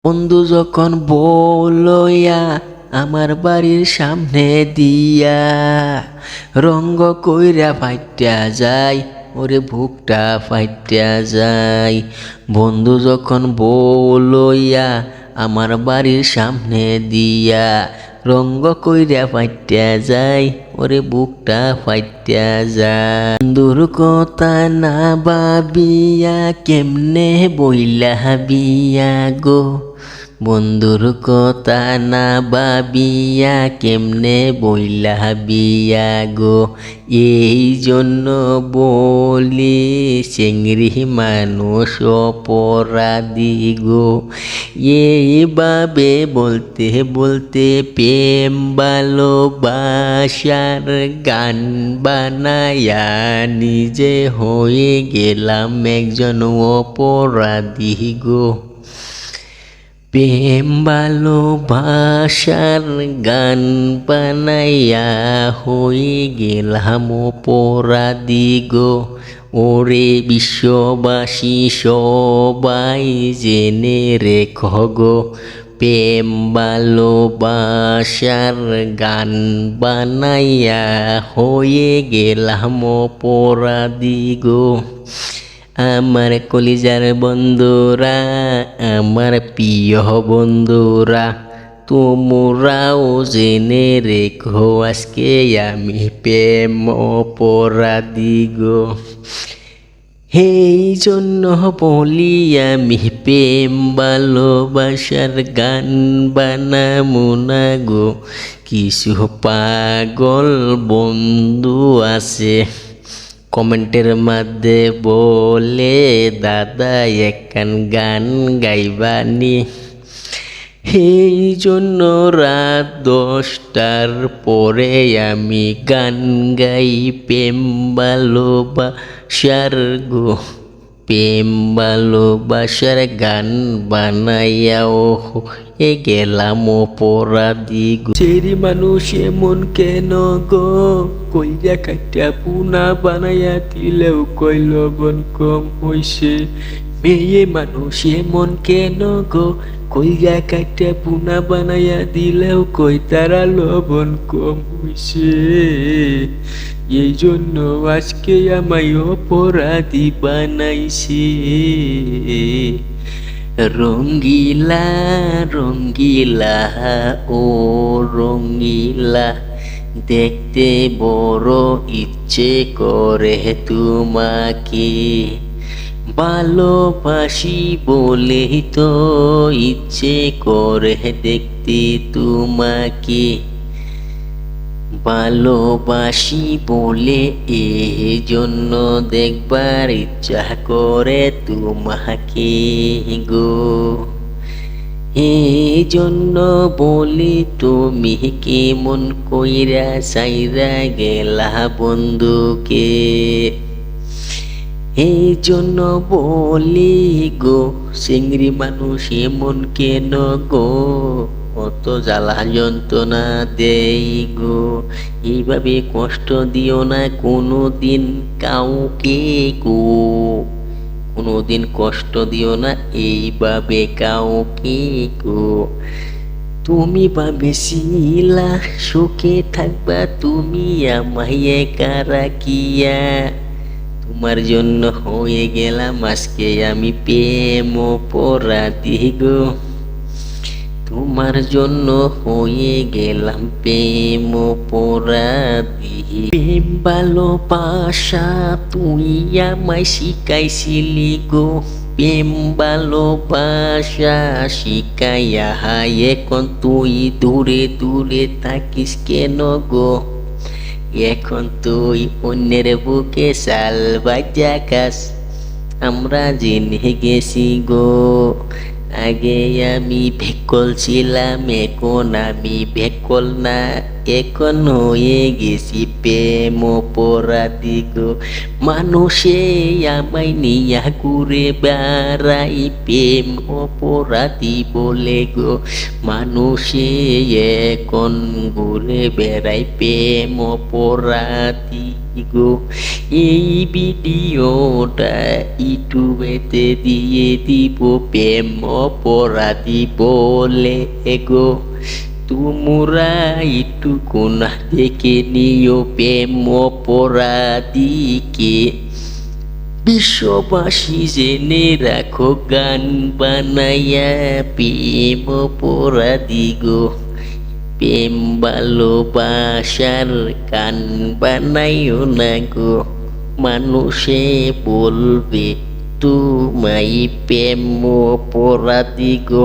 বন্ধু যখন বলয়া আমার বাড়ির সামনে দিয়া রঙ্গ কইরা ফাইটা যায়, ওরে বুকটা ফাইটা যায়। বন্ধু যখন বলয়া আমার বাড়ির সামনে দিয়া রঙ্গ কইরা ফাইটা যায়, ওরে বুকটা ফাইটা যায়। বন্ধুর কথা না ভাবিয়া কেমনে বইলা বিয়া গো, বন্ধুর কথা না ভাবিয়া কেমনে বইলা বিয়া গো। এই জন্য বলি চেংড়ি মানুষ অপরাধী গো। এইভাবে বলতে বলতে প্রেম ভালোবাসার গান বানায়া নিজে হয়ে গেলাম একজন অপরাধী গো। প্রেম ভালোবাসার গান বানাইয়া হয়ে গেলাম অপরাধী গো। ওরে বিশ্ববাসী সবাই জেনে রেখো গো, প্রেম ভালোবাসার গান বানাইয়া হয়ে গেলাম অপরাধী গো। আমার কলিজার বন্ধুরা, আমার প্রিয় বন্ধুরা, তোমরাও জেনে রেখো আজকে আমি প্রেম অপরাধী গো। এই জন্য বলি আমি প্রেম ভালোবাসার গান বানামু না গো। কিছু পাগল বন্ধু আছে কমেন্টের মধ্যে বলে, দাদা একখান গান গাইবানি। এই জন্য রাত 10টার পরে আমি গান গাই প্রেম ভালোবাসার গো। প্রেম ভালোবাসার গান বানাইয়াও এ গেলাম অপরাধী গো। চেরি মানুষ এমন কেন গো, কইরা কাটা পুনা বানাইয়া দিলেও কই লবণ কম হইছে। মেয়ে মানুষ এমন কেন গো, কইরা কাটা পুনা বানাইয়া দিলেও কই তারা লবণ কম হইছে। এই জন্য আজকে আমায় অপরাধী বানাইছে। রঙ্গিলা রঙ্গিলা ও রঙ্গিলা, দেখতে বড় ইচ্ছে করে তোমাকে, ভালোবাসি বলে তো ইচ্ছে করে দেখতে তোমাকে। ভালোবাসি বলে এই জন্য দেখবার ইচ্ছা করে তোমাকে গো। এই জন্য বলি তুমি কেমন কইরা সাইরা গেলা বন্ধুকে। এই জন্য বলি গো, চিংড়ি মানুষ এমন কেন গো, অত জ্বালা যন্ত্রণা দেই গো। এইভাবে কষ্ট দিও না কোনো দিন কাউকে গো, কোনোদিন কষ্ট দিও না এইভাবে কাউকে গো। তুমি ভাবেছিলা সুখে থাকবা তুমি আমায় একা রাখিয়া, তোমার জন্য হয়ে গেলাম আজকে আমি প্রেম অপরাধী গো। তোমার জন্য হয়ে গেলাম প্রেম অপরাধী। প্রেম ভালোবাসা তুই আমায় শিখাইছিলি গো, প্রেম ভালোবাসা শিখাইয়া এখন তুই দূরে দূরে থাকিস কেন গো। এখন তুই অন্যের বুকে শাল বাজা খাস, আমরা জেনে গেছি গো। আগে আমি ভেকল ছিলাম এখন আমি ভেকল না, এখন হয়ে গেছি প্রেম অপরাধী গো। মানুষে আমায় নিয়া ঘুরে বেড়াই প্রেম অপরাধী বলে গো। মানুষে এখন ঘুরে বেড়াই প্রেম অপরাধী। গো। এই ভিডিওটা ইউটিউবেতে দিয়ে দিব প্রেম অপরাধী বলে গো। তোমরা একটু কোনা দেখে নিও প্রেম অপরাধীকে। বিশ্ববাসী জেনে রাখো গান বানাইয়া প্রেম অপরাধী গো। প্রেম ভালোবাসার গান বানাইও না গো, মানুষে বলবে তোমায় প্রেম অপরাধী গো।